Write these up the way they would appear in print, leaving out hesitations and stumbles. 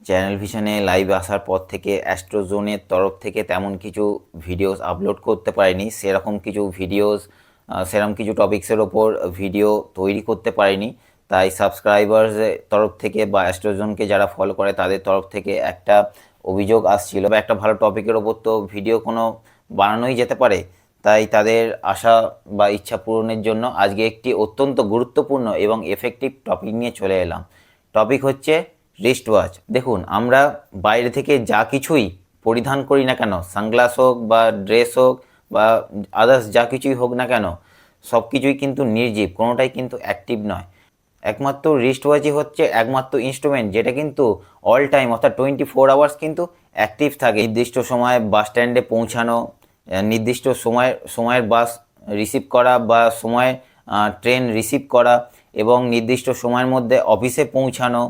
Channel ভিশনে live আসার পর থেকে অ্যাস্ট্রোজোনের তরফ থেকে তেমন কিছু ভিডিওস আপলোড করতে পারিনি, সেরকম কিছু ভিডিওস সেরকম কিছু টপিক্সের ওপর ভিডিও তৈরি করতে পারিনি। তাই সাবস্ক্রাইবার্সের তরফ থেকে বা অ্যাস্ট্রোজোনকে যারা ফলো করে তাদের তরফ থেকে একটা অভিযোগ আসছিল, বা একটা ভালো টপিকের ওপর তো ভিডিও কোনো বানানোই যেতে পারে। তাই তাদের আশা বা ইচ্ছা পূরণের জন্য আজকে একটি অত্যন্ত গুরুত্বপূর্ণ এবং এফেক্টিভ টপিক নিয়ে চলে এলাম। টপিক হচ্ছে রিস্ট ওয়াচ। দেখুন, আমরা বাইরে থেকে যা কিছুই পরিধান করি না কেন, সানগ্লাস হোক বা ড্রেস হোক বা আদার্স যা কিছুই হোক না কেন, সব কিছুই কিন্তু নির্জীব, কোনোটাই কিন্তু অ্যাক্টিভ নয়। একমাত্র রিস্ট ওয়াচই হচ্ছে একমাত্র ইনস্ট্রুমেন্ট যেটা কিন্তু অল টাইম অর্থাৎ 24 আওয়ার্স কিন্তু অ্যাক্টিভ থাকে। নির্দিষ্ট সময়ে বাস স্ট্যান্ডে পৌঁছানো, নির্দিষ্ট সময়ের বাস রিসিভ করা বা সময়ে ট্রেন রিসিভ করা, এবং নির্দিষ্ট সময়ের মধ্যে অফিসে পৌঁছানো।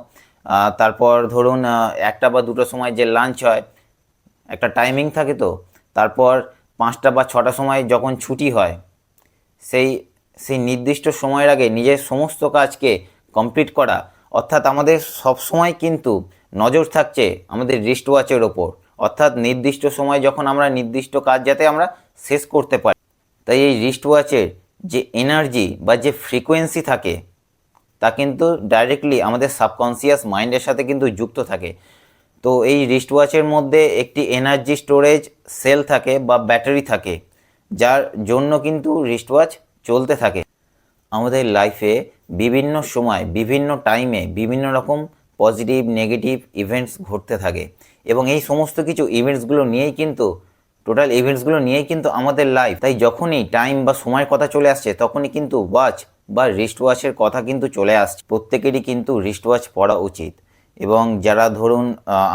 তারপর ধরুন 1টা বা 2টোর সময় যে লাঞ্চ হয়, একটা টাইমিং থাকে তো। তারপর 5টা বা 6টার সময় যখন ছুটি হয়, সেই সেই নির্দিষ্ট সময়ের আগে নিজের সমস্ত কাজকে কমপ্লিট করা। অর্থাৎ আমাদের সব সময় কিন্তু নজর থাকছে আমাদের রিস্ট ওয়াচের ওপর, অর্থাৎ নির্দিষ্ট সময় যখন আমরা নির্দিষ্ট কাজ যাতে আমরা শেষ করতে পারি। তাই এই রিস্ট ওয়াচের যে এনার্জি বা যে ফ্রিকোয়েন্সি থাকে তা কিন্তু ডাইরেক্টলি আমাদের সাবকনসিয়াস মাইন্ডের সাথে কিন্তু যুক্ত থাকে। তো এই রিস্ট ওয়াচের মধ্যে একটি এনার্জি স্টোরেজ সেল থাকে বা ব্যাটারি থাকে, যার জন্য কিন্তু রিস্ট ওয়াচ চলতে থাকে। আমাদের লাইফে বিভিন্ন সময় বিভিন্ন টাইমে বিভিন্ন রকম পজিটিভ নেগেটিভ ইভেন্টস ঘটতে থাকে, এবং এই সমস্ত কিছু ইভেন্টসগুলো নিয়েই কিন্তু আমাদের লাইফ। তাই যখনই টাইম বা সময়ের কথা চলে আসছে তখনই কিন্তু ওয়াচ বা রিস্ট ওয়াচের কথা কিন্তু চলে আসছে। প্রত্যেকেরই কিন্তু রিস্ট ওয়াচ পরা উচিত। এবং যারা ধরুন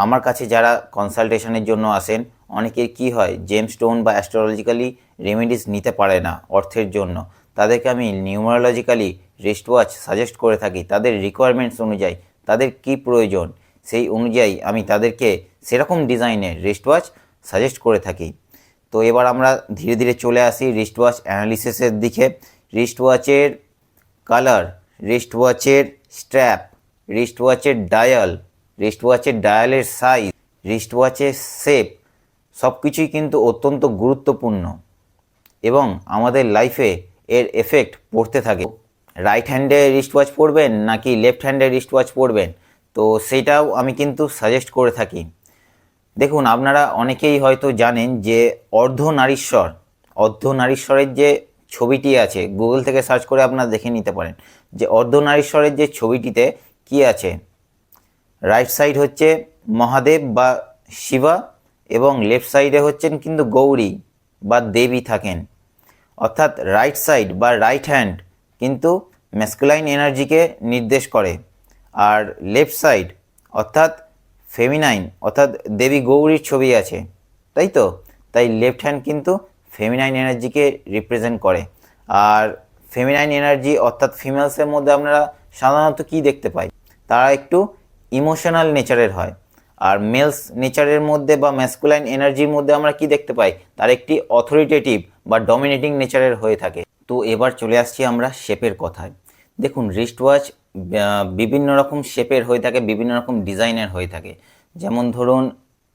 আমার কাছে যারা কনসালটেশনের জন্য আসেন, অনেকের কি হয়, জেমস্টোন বা অ্যাস্ট্রোলজিক্যালি রেমেডিস নিতে পারে না অর্থের জন্য। তাদেরকে আমি নিউমারোলজিক্যালি রিস্ট ওয়াচ সাজেস্ট করে থাকি। তাদের রিকোয়ারমেন্টস অনুযায়ী, তাদের কি প্রয়োজন সেই অনুযায়ী আমি তাদেরকে সেরকম ডিজাইনের রিস্ট ওয়াচ সাজেস্ট করে থাকি। তো এবার আমরা ধীরে ধীরে চলে আসি রিস্ট ওয়াচ অ্যানালিসিসের দিকে। রিস্ট ওয়াচের কালার, রিস্ট ওয়াচের স্ট্র্যাপ, রিস্ট ওয়াচের ডায়াল, রিস্ট ওয়াচের ডায়ালের সাইজ, রিস্ট ওয়াচের শেপ, সব কিছুই কিন্তু অত্যন্ত গুরুত্বপূর্ণ এবং আমাদের লাইফে এর এফেক্ট পড়তে থাকে। রাইট হ্যান্ডে রিস্ট ওয়াচ পরবেন নাকি লেফট হ্যান্ডে রিস্ট ওয়াচ পরবেন, তো সেটাও আমি কিন্তু সাজেস্ট করে থাকি। দেখুন, আপনারা অনেকেই হয়তো জানেন যে অর্ধনারীশ্বরের যে ছবিটি আছে, গুগল থেকে সার্চ করে আপনারা দেখে নিতে পারেন যে অর্ধনারীশ্বরের যে ছবিটিতে কি আছে। রাইট সাইড হচ্ছে মহাদেব বা শিবা, এবং লেফট সাইডে হচ্ছেন কিন্তু গৌরী বা দেবী থাকেন। অর্থাৎ রাইট সাইড বা রাইট হ্যান্ড কিন্তু ম্যাসকুলাইন এনার্জিকে নির্দেশ করে, আর লেফট সাইড অর্থাৎ ফেমিনাইন, অর্থাৎ দেবী গৌরীর ছবি আছে, তাই তো। তাই লেফট হ্যান্ড কিন্তু ফেমিনাইন এনার্জিকে রিপ্রেজেন্ট করে। আর ফেমিনাইন এনার্জি অর্থাৎ ফিমেলসের মধ্যে আপনারা সাধারণত কি দেখতে পাই, তারা একটু ইমোশনাল নেচারের হয়। আর মেলস নেচারের মধ্যে বা ম্যাসকুলাইন এনার্জির মধ্যে আমরা কি দেখতে পাই, তার একটি অথরিটেটিভ বা ডমিনেটিং নেচারের হয়ে থাকে। তো এবার চলে আসছি আমরা শেপের কথায়। দেখুন, রিস্ট ওয়াচ বিভিন্ন রকম শেপের হয়ে থাকে, বিভিন্ন রকম ডিজাইনের হয়ে থাকে। যেমন ধরুন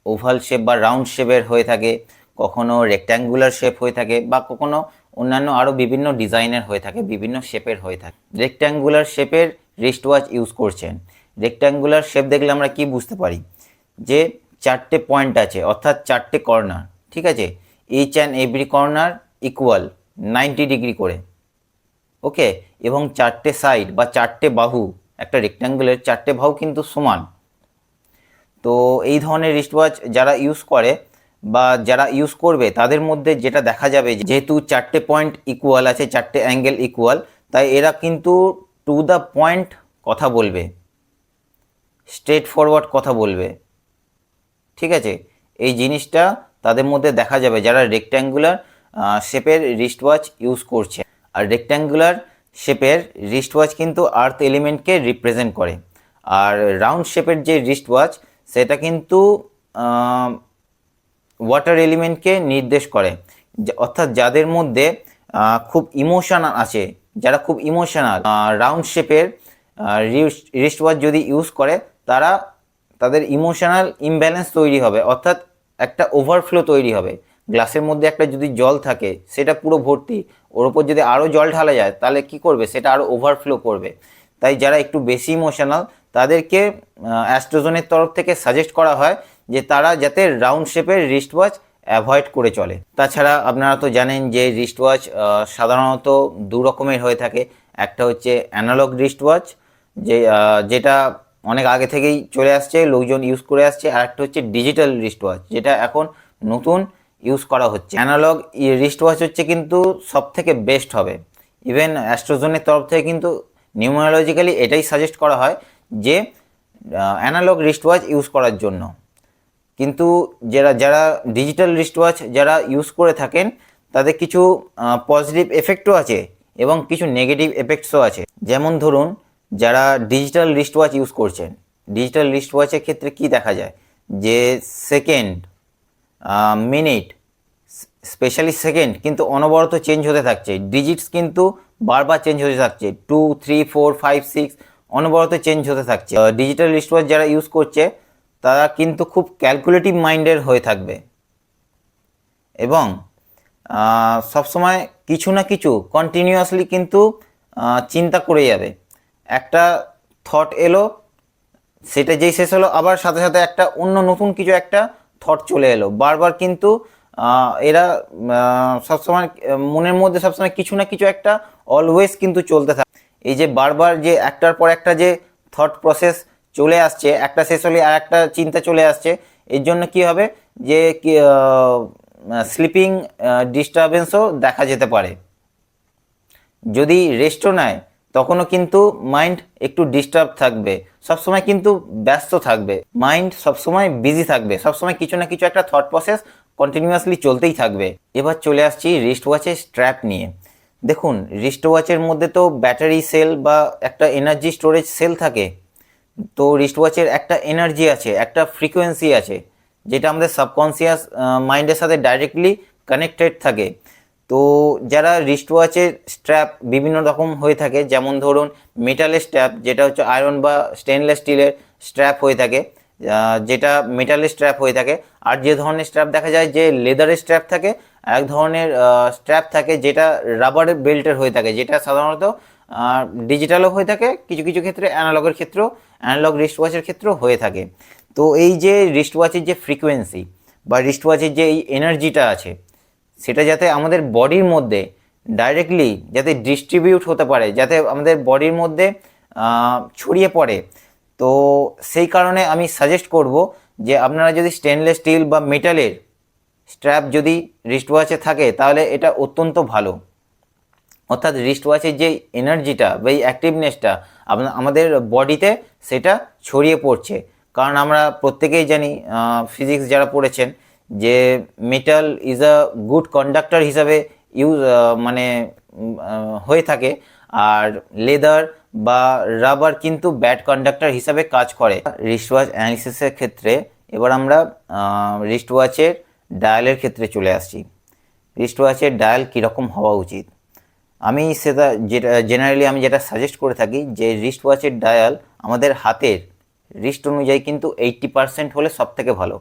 ওভাল শেপ বা রাউন্ড শেপের হয়ে থাকে, কখনো রেক্ট্যাঙ্গুলার শেপ হয়ে থাকে, বা কখনো অন্যান্য আরও বিভিন্ন ডিজাইনের হয়ে থাকে, বিভিন্ন শেপের হয়ে থাকে। রেক্ট্যাঙ্গুলার শেপের রিস্ট ওয়াচ ইউজ করছেন। রেক্ট্যাঙ্গুলার শেপ দেখলে আমরা কি বুঝতে পারি, যে 4টে পয়েন্ট আছে, অর্থাৎ 4টে কর্নার, ঠিক আছে। Each and every corner equal 90 degree করে, ওকে। এবং 4টে সাইড বা 4টে বাহু, একটা রেক্ট্যাঙ্গুলের 4টে বাহু কিন্তু সমান। তো এই ধরনের রিস্ট ওয়াচ যারা ইউজ করে বা যারা ইউজ করবে তাদের মধ্যে যেটা দেখা যাবে, যেহেতু 4টে পয়েন্ট ইকুয়াল আছে, 4টে অ্যাঙ্গেল ইকুয়াল, তাই এরা কিন্তু টু দ্য পয়েন্ট কথা বলবে, স্ট্রেট ফরওয়ার্ড কথা বলবে, ঠিক আছে। এই জিনিসটা তাদের মধ্যে দেখা যাবে যারা রেক্ট্যাঙ্গুলার শেপের রিস্ট ওয়াচ ইউজ করছে। আর রেক্ট্যাঙ্গুলার শেপের রিস্ট ওয়াচ কিন্তু আর্থ এলিমেন্টকে রিপ্রেজেন্ট করে। আর রাউন্ড শেপের যে রিস্ট ওয়াচ সেটা কিন্তু ওয়াটার এলিমেন্টকে নির্দেশ করে। অর্থাৎ যাদের মধ্যে খুব ইমোশন আছে, যারা খুব ইমোশনাল, রাউন্ড শেপের রিস্ট ওয়াচ যদি ইউজ করে তারা তাদের ইমোশনাল ইমব্যালেন্স তৈরি হবে, অর্থাৎ একটা ওভারফ্লো তৈরি হবে। গ্লাসের মধ্যে একটা যদি জল থাকে সেটা পুরো ভর্তি, ওর ওপর যদি আরও জল ঢালা যায় তাহলে কি করবে, সেটা আরও ওভারফ্লো করবে। তাই যারা একটু বেশি ইমোশনাল তাদেরকে অ্যাস্ট্রোজনের তরফ থেকে সাজেস্ট করা হয় যে তারা যাতে রাউন্ড শেপের রিস্ট ওয়াচ অ্যাভয়েড করে চলে। তাছাড়া আপনারা তো জানেন যে রিস্ট ওয়াচ সাধারণত দু রকমের হয়ে থাকে। একটা হচ্ছে অ্যানালগ রিস্ট ওয়াচ, যেটা অনেক আগে থেকেই চলে আসছে, লোকজন ইউজ করে আসছে। আর একটা হচ্ছে ডিজিটাল রিস্ট ওয়াচ, যেটা এখন নতুন ইউজ করা হচ্ছে। অ্যানালগ রিস্ট ওয়াচ হচ্ছে কিন্তু সব থেকে বেস্ট হবে। ইভেন অ্যাস্ট্রোজনের তরফ থেকে কিন্তু নিউমারোলজিক্যালি এটাই সাজেস্ট করা হয় যে অ্যানালগ রিস্ট ওয়াচ ইউজ করার জন্য। কিন্তু যারা ডিজিটাল রিস্ট ওয়াচ যারা ইউজ করে থাকেন তাদের কিছু পজিটিভ এফেক্টও আছে এবং কিছু নেগেটিভ এফেক্টসও আছে। যেমন ধরুন, যারা ডিজিটাল রিস্ট ওয়াচ ইউজ করছেন, ডিজিটাল রিস্ট ওয়াচের ক্ষেত্রে কি দেখা যায় যে সেকেন্ড, মিনিট, স্পেশালি সেকেন্ড কিন্তু অনবরত চেঞ্জ হতে থাকছে, ডিজিটস কিন্তু বারবার চেঞ্জ হতে থাকছে, 2, 3, 4, 5, 6 অনবরত চেঞ্জ হতে থাকছে। ডিজিটাল রিস্ট ওয়াচ যারা ইউজ করছে তারা কিন্তু খুব ক্যালকুলেটিভ মাইন্ডের হয়ে থাকবে এবং সবসময় কিছু না কিছু কন্টিনিউয়াসলি কিন্তু চিন্তা করে যাবে। একটা থট এলো, সেটা যেই শেষ হলো আবার সাথে সাথে একটা অন্য নতুন কিছু একটা থট চলে এলো। বারবার কিন্তু এরা সবসময় মনের মধ্যে সবসময় কিছু না কিছু একটা অলওয়েজ কিন্তু চলতে থাকে। এই যে বারবার যে একটার পর একটা যে থট প্রসেস চলে আসছে, একটা শেষ হলে আর একটা চিন্তা চলে আসছে, এর জন্য কি হবে যে স্লিপিং ডিস্টারবেন্সও দেখা যেতে পারে। যদি রেস্টও নেয় তখনও কিন্তু মাইন্ড একটু ডিস্টার্ব থাকবে, সবসময় কিন্তু ব্যস্ত থাকবে, মাইন্ড সবসময় বিজি থাকবে, সবসময় কিছু না কিছু একটা থট প্রসেস কন্টিনিউয়াসলি চলতেই থাকবে। এবার চলে আসছি রিস্ট ওয়াচের স্ট্র্যাপ নিয়ে। দেখুন, রিস্ট ওয়াচের মধ্যে তো ব্যাটারি সেল বা একটা এনার্জি স্টোরেজ সেল থাকে। তো রিস্ট ওয়াচের একটা এনার্জি আছে, একটা ফ্রিকোয়েন্সি আছে, যেটা আমাদের সাবকনসিয়াস মাইন্ডের সাথে ডাইরেক্টলি কানেক্টেড থাকে। তো যারা রিস্ট ওয়াচের স্ট্র্যাপ বিভিন্ন রকম হয়ে থাকে, যেমন ধরুন মেটালের স্ট্র্যাপ, যেটা হচ্ছে আয়রন বা স্টেনলেস স্টিলের স্ট্র্যাপ হয়ে থাকে, যেটা মেটালের স্ট্র্যাপ হয়ে থাকে। আর যে ধরনের স্ট্র্যাপ দেখা যায় যে লেদারের স্ট্র্যাপ থাকে, এক ধরনের স্ট্র্যাপ থাকে যেটা রাবারের বেল্টের হয়ে থাকে, যেটা সাধারণত ডিজিটালও হয়ে থাকে, কিছু কিছু ক্ষেত্রে অ্যানালগের ক্ষেত্রেও, অ্যানালগ রিস্ট ওয়াচের ক্ষেত্রেও হয়ে থাকে। তো এই যে রিস্ট ওয়াচের যে ফ্রিকোয়েন্সি বা রিস্ট ওয়াচের যে এই এনার্জিটা আছে, সেটা যাতে আমাদের বডির মধ্যে ডাইরেক্টলি যাতে ডিস্ট্রিবিউট হতে পারে, যাতে আমাদের বডির মধ্যে ছড়িয়ে পড়ে। তো সেই কারণে আমি সাজেস্ট করব যে আপনারা যদি স্টেনলেস স্টিল বা মেটালের স্ট্র্যাপ যদি রিস্ট ওয়াচে থাকে তাহলে এটা অত্যন্ত ভালো। অর্থাৎ রিস্ট ওয়াচের যে এনার্জিটা বা এই অ্যাক্টিভনেসটা আমাদের বডিতে সেটা ছড়িয়ে পড়ছে। কারণ আমরা প্রত্যেকেই জানি, ফিজিক্স যারা পড়েছেন, যে metal is a good conductor হিসাবে হয়ে থাকে, আর লেদার বা রাবার কিন্তু ব্যাড কন্ডাক্টর হিসাবে কাজ করে। রিস্ট ওয়াচ অ্যানালিসিসের ক্ষেত্রে এবার আমরা রিস্ট ওয়াচের ডায়ালের ক্ষেত্রে চলে আসছি। রিস্ট ওয়াচের ডায়াল কীরকম হওয়া উচিত, আমি জেনারেলি আমি যেটা সাজেস্ট করে থাকি যে রিস্ট ওয়াচের ডায়াল আমাদের হাতের রিস্ট অনুযায়ী কিন্তু 80% হলে সব থেকে ভালো।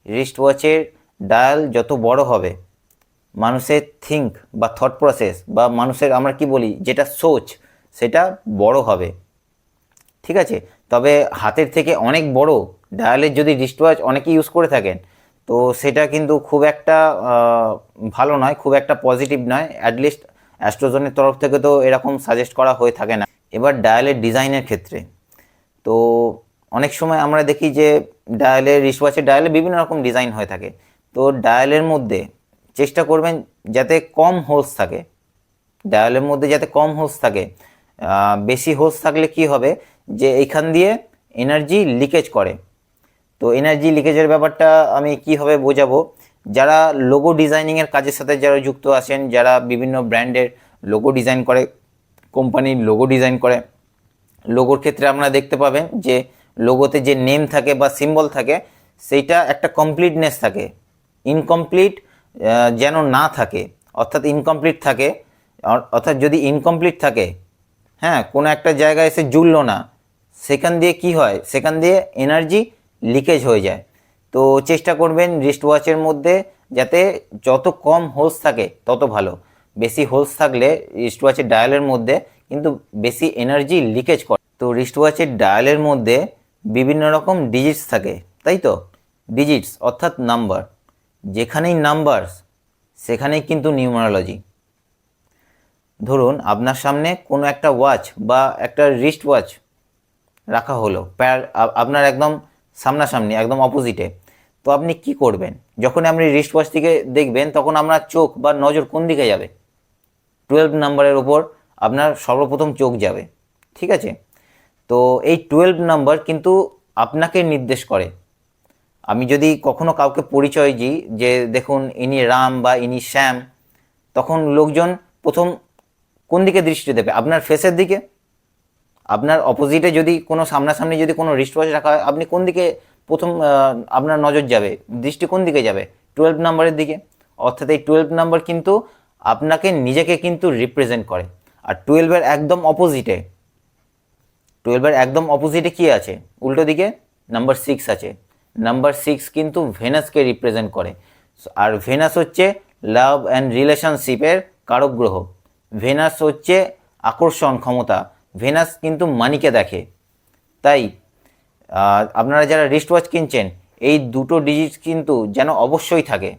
রিস্ট ওয়াচের ডায়াল যত বড় হবে, মানুষের থিঙ্ক বা থট প্রসেস বা মানুষের আমরা কি বলি যেটা সোচ, সেটা বড় হবে, ঠিক আছে। তবে হাতের থেকে অনেক বড় ডায়ালের যদি রিস্ট ওয়াচ অনেকে ইউজ করে থাকেন, তো সেটা কিন্তু খুব একটা ভালো নয়, খুব একটা পজিটিভ নয়। অ্যাটলিস্ট অ্যাস্ট্রোজনের তরফ থেকে তো এরকম সাজেস্ট করা হয়ে থাকে না। এবার ডায়ালের ডিজাইনের ক্ষেত্রে তো অনেক সময় আমরা দেখি যে ডায়ালের রিস্ট ওয়াচের ডায়ালে বিভিন্ন রকম ডিজাইন হয়ে থাকে। তো ডায়ালের মধ্যে চেষ্টা করবেন যাতে কম হোলস থাকে, ডায়ালের মধ্যে যাতে কম হোলস থাকে। বেশি হোলস থাকলে কি হবে যে এইখান দিয়ে এনার্জি লিকেজ করে। তো এনার্জি লিকেজের ব্যাপারটা আমি কীভাবে বোঝাবো, যারা লোগো ডিজাইনিংয়ের কাজের সাথে যারা যুক্ত আছেন, যারা বিভিন্ন ব্র্যান্ডের লোগো ডিজাইন করে, কোম্পানির লোগো ডিজাইন করে, লোগোর ক্ষেত্রে আপনারা দেখতে পাবেন যে লোগোতে যে নেম থাকে বা সিম্বল থাকে সেইটা একটা কমপ্লিটনেস থাকে, ইনকমপ্লিট যেন না থাকে, অর্থাৎ ইনকমপ্লিট থাকে। অর্থাৎ যদি ইনকমপ্লিট থাকে, হ্যাঁ, কোনো একটা জায়গায় এসে জুড়লো না, সেখান দিয়ে কি হয়, সেখান দিয়ে এনার্জি লিকেজ হয়ে যায়। তো চেষ্টা করবেন রিস্ট ওয়াচের মধ্যে যাতে যত কম হোলস থাকে তত ভালো। বেশি হোলস থাকলে রিস্ট ওয়াচের ডায়ালের মধ্যে কিন্তু বেশি এনার্জি লিকেজ করে। তো রিস্ট ওয়াচের ডায়ালের মধ্যে বিভিন্ন রকম ডিজিটস থাকে, তাই তো? ডিজিটস অর্থাৎ নাম্বার, যেখানেই নাম্বার সেখানেই কিন্তু নিউমারোলজি। ধরুন আপনার সামনে কোনো একটা ওয়াচ বা একটা রিস্ট ওয়াচ রাখা হলো আপনার একদম সামনাসামনি, একদম অপোজিটে। তো আপনি কি করবেন? যখন আপনি রিস্ট ওয়াচটিকে দেখবেন তখন আপনার চোখ বা নজর কোন দিকে যাবে? 12 নাম্বারের ওপর আপনার সর্বপ্রথম চোখ যাবে, ঠিক আছে? তো এই 12 নাম্বার কিন্তু আপনাকে নির্দেশ করে। আমি যদি কখনো কাউকে পরিচয় দিই যে দেখুন ইনি রাম বা ইনি শ্যাম, তখন লোকজন প্রথম কোন দিকে দৃষ্টি দেবে? আপনার ফেসের দিকে। আপনার অপোজিটে যদি কোনো সামনাসামনি যদি কোনো রিস্ট ওয়াচ রাখা হয়, আপনি কোন দিকে প্রথম আপনার নজর যাবে, দৃষ্টি কোন দিকে যাবে? 12 নাম্বারের দিকে। অর্থাৎ এই 12 নাম্বার কিন্তু আপনাকে নিজেকে কিন্তু রিপ্রেজেন্ট করে। আর 12-এর একদম অপোজিটে, 12-এর একদম অপোজিটে কি আছে? উল্টো দিকে নাম্বার 6 আছে। নাম্বার 6 কিন্তু ভেনাসকে রিপ্রেজেন্ট করে। আর ভেনাস হচ্ছে লাভ অ্যান্ড রিলেশনশিপের কারক গ্রহ। ভেনাস হচ্ছে আকর্ষণ ক্ষমতা। ভেনাস কিন্তু মানিকে দেখে। তাই আপনারা যারা রিস্ট ওয়াচ কিনছেন এই দুটো ডিজিট কিন্তু যেন অবশ্যই থাকে,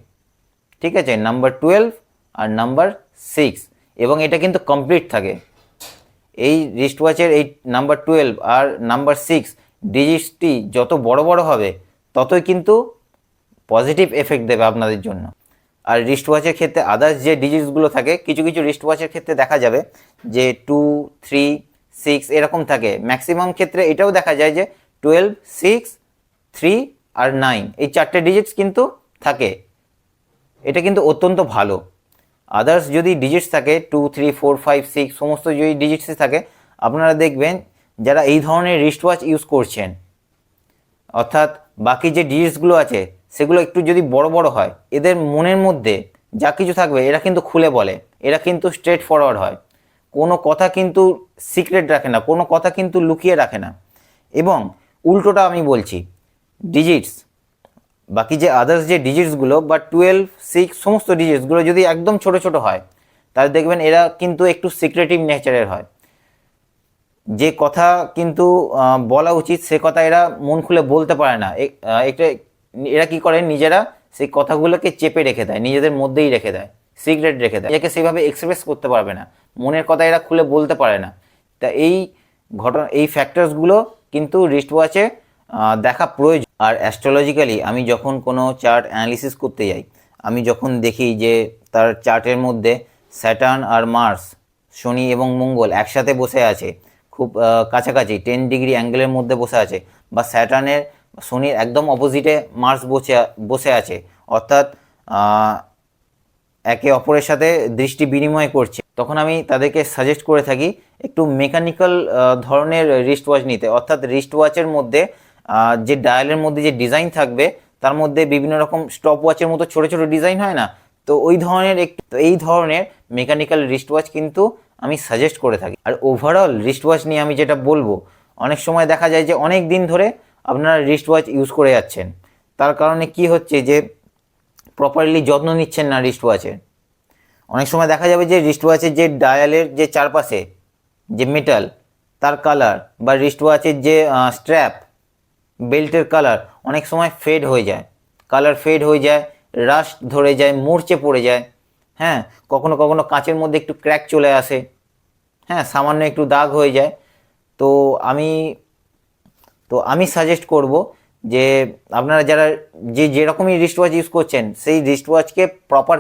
ঠিক আছে? নাম্বার 12 আর নাম্বার 6, এবং এটা কিন্তু কমপ্লিট থাকে। এই রিস্ট ওয়াচের এই নাম্বার 12 আর নাম্বার 6 ডিজিটসটি যত বড় বড় হবে ততই কিন্তু পজিটিভ এফেক্ট দেবে আপনাদের জন্য। আর রিস্ট ওয়াচের ক্ষেত্রে আদার্স যে ডিজিটসগুলো থাকে, কিছু কিছু রিস্ট ওয়াচের ক্ষেত্রে দেখা যাবে যে 2, 3, 6 এরকম থাকে। ম্যাক্সিমাম ক্ষেত্রে এটাও দেখা যায় যে 12, 6, 3 আর 9 এই চারটে ডিজিটস কিন্তু থাকে। এটা কিন্তু অত্যন্ত ভালো। আদার্স যদি ডিজিটস থাকে 2, 3, 4, 5, 6 সমস্ত যদি ডিজিটসে থাকে, আপনারা দেখবেন যারা এই ধরনের রিস্ট ওয়াচ ইউজ করছেন, অর্থাৎ বাকি যে ডিজিটসগুলো আছে সেগুলো একটু যদি বড় বড় হয়, এদের মনের মধ্যে যা কিছু থাকবে এরা কিন্তু খুলে বলে, এরা কিন্তু স্ট্রেট ফরওয়ার্ড হয়, কোনো কথা কিন্তু সিক্রেট রাখে না, কোনো কথা কিন্তু লুকিয়ে রাখে না। এবং উল্টোটা আমি বলছি, ডিজিটস বাকি যে আদার্স যে ডিজিটসগুলো বা 12, 6 সমস্ত ডিজিটসগুলো যদি একদম ছোট ছোট হয়, তাহলে দেখবেন এরা কিন্তু একটু সিক্রেটিভ নেচারের হয়। যে কথা কিন্তু বলা উচিত সে কথা এরা মন খুলে বলতে পারে না। একটা এরা কি করে, নিজেরা সেই কথাগুলোকে চেপে রেখে দেয়, নিজেদের মধ্যেই রেখে দেয়, সিক্রেট রেখে দেয়, একে সেভাবে এক্সপ্রেস করতে পারবে না, মনের কথা এরা খুলে বলতে পারে না। তা এই ঘটনা, এই ফ্যাক্টরসগুলো কিন্তু রিস্ট ওয়াচে দেখা প্রয়োজন। আর অ্যাস্ট্রোলজিক্যালি আমি যখন কোনো চার্ট অ্যানালিসিস করতে যাই, আমি যখন দেখি যে তার চার্টের মধ্যে স্যাটার্ন আর মার্স, শনি এবং মঙ্গল একসাথে বসে আছে, খুব কাছাকাছি 10 ডিগ্রি অ্যাঙ্গেলের মধ্যে বসে আছে, বা স্যাটার্নের শনির একদম অপোজিটে মার্স বসে আছে, অর্থাৎ একে অপরের সাথে দৃষ্টি বিনিময় করছে, তখন আমি তাদেরকে সাজেস্ট করে থাকি একটু মেকানিক্যাল ধরনের রিস্ট ওয়াচ নিতে। অর্থাৎ রিস্ট ওয়াচের মধ্যে যে ডায়ালের মধ্যে যে ডিজাইন থাকবে তার মধ্যে বিভিন্ন রকম স্টপ ওয়াচের মতো ছোট ছোট ডিজাইন হয় না, তো ওই ধরনের এই ধরনের মেকানিক্যাল রিস্ট ওয়াচ কিন্তু আমি সাজেস্ট করে থাকি। আর ওভারঅল রিস্ট ওয়াচ নিয়ে আমি যেটা বলবো, অনেক সময় দেখা যায় যে অনেক দিন ধরে আপনারা রিস্ট ওয়াচ ইউজ করে যাচ্ছেন, তার কারণে কি হচ্ছে যে প্রপারলি যত্ন নিচ্ছেন না রিস্ট ওয়াচের। অনেক সময় দেখা যাবে যে রিস্ট ওয়াচের যে ডায়ালের যে চারপাশে যে মেটাল তার কালার, বা রিস্ট ওয়াচের যে স্ট্র্যাপ বেল্টের কালার অনেক সময় ফেড হয়ে যায়, কালার ফেড হয়ে যায়, রাস্ট ধরে যায়, মরচে পড়ে যায়। হ্যাঁ, কখনো কখনো কাঁচের মধ্যে একটু ক্র্যাক চলে আসে, হ্যাঁ, সামান্য একটু দাগ হয়ে যায়। তো আমি সাজেস্ট করব যে আপনারা যারা যেরকমই রিস্ট ওয়াচ ইউজ করছেন সেই রিস্ট ওয়াচকে প্রপার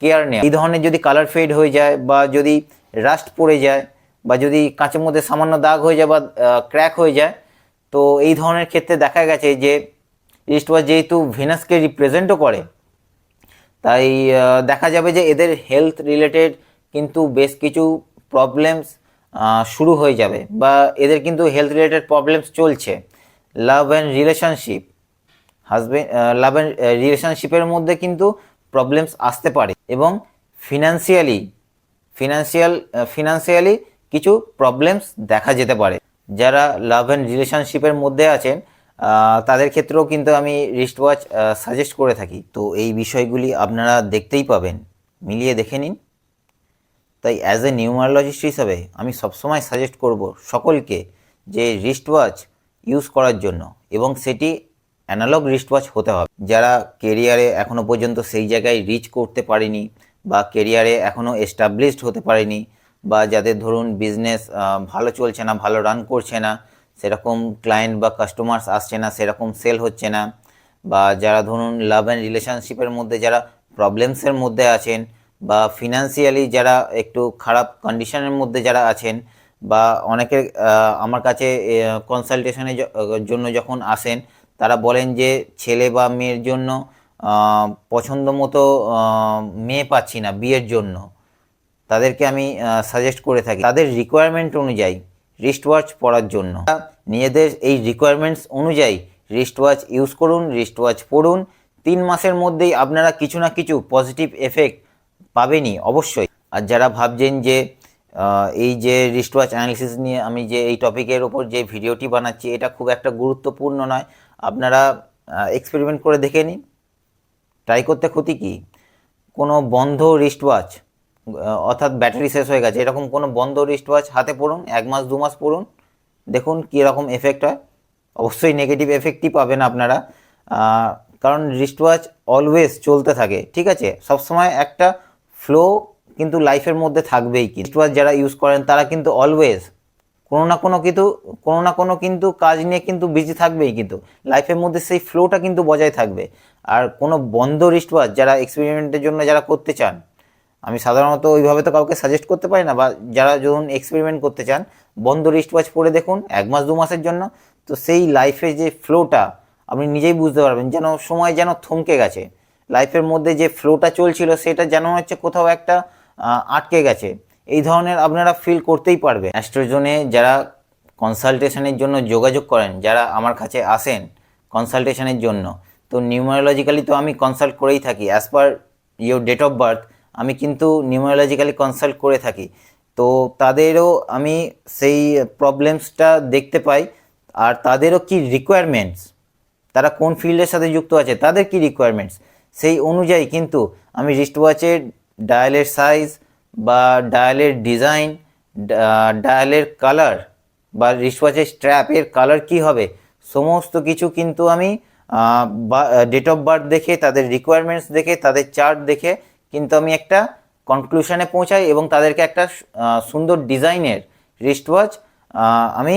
কেয়ার নেওয়া। এই ধরনের যদি কালার ফেড হয়ে যায়, বা যদি রাস্ট পড়ে যায়, বা যদি কাঁচের মধ্যে সামান্য দাগ হয়ে যায় বা ক্র্যাক হয়ে যায়, তো এই ধরনের ক্ষেত্রে দেখা গেছে যে রিস্ট ওয়াচ যেহেতু ভেনাসকে রিপ্রেজেন্টও করে, তাই দেখা যাবে যে এদের হেলথ রিলেটেড কিন্তু বেশ কিছু প্রবলেমস শুরু হয়ে যাবে, বা এদের কিন্তু হেলথ রিলেটেড প্রবলেমস চলছে। Love and relationship, love and রিলেশনশিপের মধ্যে কিন্তু প্রবলেমস আসতে পারে, এবং ফিনান্সিয়ালি কিছু প্রবলেমস দেখা যেতে পারে। যারা লাভ অ্যান্ড রিলেশনশিপের মধ্যে আছেন তাদের ক্ষেত্রেও কিন্তু আমি রিস্ট ওয়াচ সাজেস্ট করে থাকি। তো এই বিষয়গুলি আপনারা দেখতেই পাবেন, মিলিয়ে দেখে নিন। তাই অ্যাজ এ নিউমারোলজিস্ট হিসাবে আমি সবসময় সাজেস্ট করব সকলকে যে রিস্ট ওয়াচ ইউজ করার জন্য, এবং সেটি অ্যানালগ রিস্ট ওয়াচ হতে হবে। যারা কেরিয়ারে এখনও পর্যন্ত সেই জায়গায় রিচ করতে পারেনি, বা কেরিয়ারে এখনও এস্টাবলিশড হতে পারেনি, বা যাদের ধরুন বিজনেস ভালো চলছে না, ভালো রান করছে না, সেরকম ক্লায়েন্ট বা কাস্টমার্স আসছে না, সেরকম সেল হচ্ছে না, বা যারা ধরুন লাভ অ্যান্ড রিলেশনশিপের মধ্যে যারা প্রবলেমসের মধ্যে আছেন, বা ফিনান্সিয়ালি যারা একটু খারাপ কন্ডিশনের মধ্যে যারা আছেন, বা অনেকের আমার কাছে কনসালটেশনের জন্য যখন আসেন, তারা বলেন যে ছেলে বা মেয়ের জন্য পছন্দ মতো মেয়ে পাচ্ছি না বিয়ের জন্য, তাদেরকে আমি সাজেস্ট করে থাকি তাদের রিকোয়ারমেন্ট অনুযায়ী রিস্ট ওয়াচ পরার জন্য। নিজেদের এই রিকোয়ারমেন্টস অনুযায়ী রিস্ট ওয়াচ ইউজ করুন, রিস্ট ওয়াচ পরুন। 3 মাসের মধ্যেই আপনারা কিছু না কিছু পজিটিভ এফেক্ট পাবেনই অবশ্যই। আর যারা ভাবছেন যে এই যে রিস্ট ওয়াচ অ্যানালিসিস নিয়ে আমি যে এই টপিকের ওপর যে ভিডিওটি বানাচ্ছি, এটা খুব একটা গুরুত্বপূর্ণ নয়, আপনারা এক্সপেরিমেন্ট করে দেখে নিন, ট্রাই করতে ক্ষতি কী। কোনো বন্ধ রিস্ট ওয়াচ, অর্থাৎ ব্যাটারি শেষ হয়ে গেছে, এরকম কোনো বন্ধ রিস্ট ওয়াচ হাতে পড়ুন, 1 মাস 2 মাস পড়ুন, দেখুন কীরকম এফেক্ট হয়। অবশ্যই নেগেটিভ এফেক্টই পাবেন আপনারা, কারণ রিস্ট ওয়াচ অলওয়েজ চলতে থাকে, ঠিক আছে, সবসময় একটা ফ্লো কিন্তু লাইফের মধ্যে থাকবেই। কি রিস্ট ওয়াচ যারা ইউজ করেন তারা কিন্তু অলওয়েজ কোনো না কোনো কিন্তু কাজ নিয়ে কিন্তু বিজি থাকবেই, কিন্তু লাইফের মধ্যে সেই ফ্লোটা কিন্তু বজায় থাকবে। আর কোনো বন্ধ রিস্ট ওয়াচ যারা এক্সপেরিমেন্টের জন্য যারা করতে চান, আমি সাধারণত ওইভাবে তো কাউকে সাজেস্ট করতে পারি না, বা যারা যখন এক্সপেরিমেন্ট করতে চান বন্ধ রিস্ট ওয়াচ পরে দেখুন 1 মাস 2 মাসের জন্য, তো সেই লাইফে যে ফ্লোটা আপনি নিজেই বুঝতে পারবেন, যেন সময় যেন থমকে গেছে, লাইফের মধ্যে যে ফ্লোটা চলছিল সেটা যেন হচ্ছে কোথাও একটা আটকে গেছে, এই ধরনের আপনারা ফিল করতেই পারবেন। অ্যাস্ট্রোজনে যারা কনসালটেশনের জন্য যোগাযোগ করেন, যারা আমার কাছে আসেন কনসালটেশনের জন্য, তো নিউমারোলজিক্যালি তো আমি কনসাল্ট করেই থাকি, as per your date of birth আমি কিন্তু নিউমারোলজিক্যালি কনসাল্ট করে থাকি। তো তাদেরও আমি সেই প্রবলেমসটা দেখতে পাই, আর তাদেরও কি রিকোয়ারমেন্টস, তারা কোন ফিল্ডের সাথে যুক্ত আছে, তাদের কি রিকোয়ারমেন্টস, সেই অনুযায়ী কিন্তু আমি রিস্ট ওয়াচের ডায়ালের সাইজ বা ডায়ালের ডিজাইন, ডায়ালের কালার, বা রিস্ট ওয়াচের স্ট্র্যাপের কালার কি হবে, সমস্ত কিছু কিন্তু আমি ডেট অফ বার্থ দেখে, তাদের রিকোয়ারমেন্টস দেখে, তাদের চার্ট দেখে কিন্তু আমি একটা কনক্লুশনে পৌঁছাই, এবং তাদেরকে একটা সুন্দর ডিজাইনের রিস্ট ওয়াচ আমি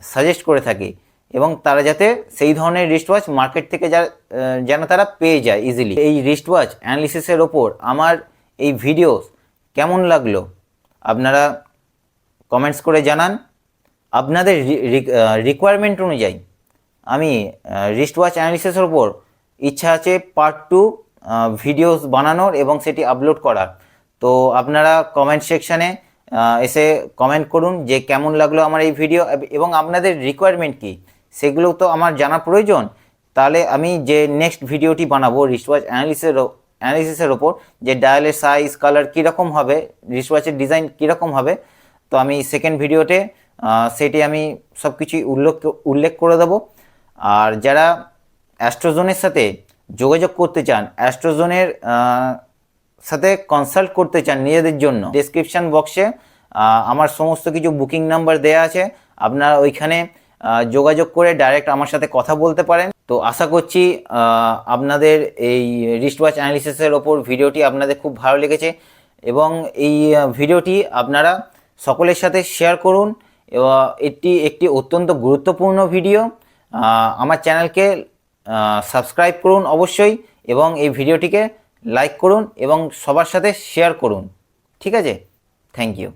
সাজেস্ট করে থাকি, এবং তারা যাতে সেই ধরনের রিস্ট ওয়াচ মার্কেট থেকে যেন তারা পেয়ে যায় ইজিলি। এই রিস্ট ওয়াচ অ্যানালিসিসের ওপর আমার এই ভিডিও কেমন লাগলো আপনারা কমেন্টস করে জানান। আপনাদের রিকোয়ারমেন্ট অনুযায়ী আমি রিস্ট ওয়াচ অ্যানালিসিসের ওপর ইচ্ছা আছে পার্ট 2 ভিডিওস বানানোর এবং সেটি আপলোড করার। তো আপনারা কমেন্ট সেকশানে এসে কমেন্ট করুন যে কেমন লাগলো আমার এই ভিডিও, এবং আপনাদের রিকোয়ারমেন্ট কী সেগুলো তো আমার জানা প্রয়োজন। তাহলে আমি যে নেক্সট ভিডিওটি বানাবো রিস্ট ওয়াচ অ্যানালিসিসের ওপর, যে ডায়ালের সাইজ কালার কীরকম হবে, রিস্ট ওয়াচের ডিজাইন কীরকম হবে, তো আমি সেকেন্ড ভিডিওতে সেটি আমি সব কিছুই উল্লেখ করে দেবো। আর যারা অ্যাস্ট্রোজনের সাথে যোগাযোগ করতে চান, অ্যাস্ট্রোজনের সাথে কনসাল্ট করতে চান নিজেদের জন্য, ডেসক্রিপশান বক্সে আমার সমস্ত কিছু বুকিং নাম্বার দেওয়া আছে, আপনারা ওইখানে যোগাযোগ করে ডাইরেক্ট আমার সাথে কথা বলতে পারেন। তো আশা করছি আপনাদের এই রিস্ট ওয়াচ অ্যানালিসিসের ওপর ভিডিওটি আপনাদের খুব ভালো লেগেছে, এবং এই ভিডিওটি আপনারা সকলের সাথে শেয়ার করুন, এবং এটি একটি অত্যন্ত গুরুত্বপূর্ণ ভিডিও। আমার চ্যানেলকে সাবস্ক্রাইব করুন অবশ্যই, এবং এই ভিডিওটিকে লাইক করুন এবং সবার সাথে শেয়ার করুন, ঠিক আছে? Thank you.